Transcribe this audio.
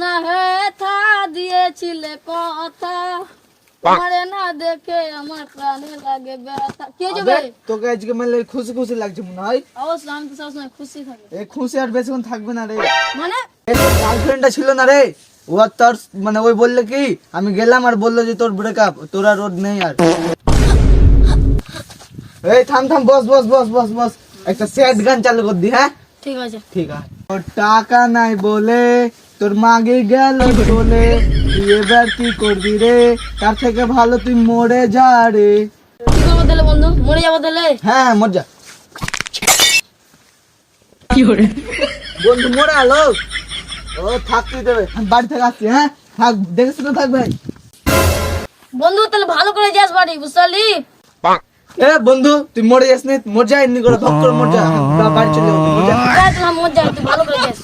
না হে থা দিয়েছিলে কথা তোমারে না দেখে আমার প্রাণে লাগে ব্যথা। কি হয়েছে ভাই? তোকে আজকে মানে খুশি খুশি লাগছে মনে হয়। অবশ্যই আমি তো সবসময় খুশি থাকি। এই খুশি আর বেশিক্ষণ থাকবে না রে। মানে গার্লফ্রেন্ডটা ছিল না রে, ও আর তোর মানে ওই বললে কি আমি গেলাম আর বললো যে তোর ব্রেকআপ, তোর আর ওর নেই আর। এই থাম থাম, বস বস বস বস বস, একটা স্যাড গান চালু কর দি। হ্যাঁ ঠিক আছে। ঠিক আছে। তোর টাকা নাই বলে তোর মাগে গেল চলে, তুই এবার কি করবি রে, তার থেকে ভালো তুই মরে যা রে। কি করবো তাহলে বন্ধু? মরে যাবো তাহলে? হ্যাঁ মর যা। বন্ধু মরে আলো, ও থাকতে দেবে, আমি বাড়ি থেকে আসছি। হ্যাঁ থাক, দেখে শুনে থাক ভাই। বন্ধু তাহলে ভালো করে যাস বাড়ি, বুঝতে পারলি? এ বন্ধু তুই মরে যাস নি, মর যা, এমনি করে ধক করে মর যা, বাড়ি চলে যাবো, মর যা। মর যাই, তুই ভালো করে যাস।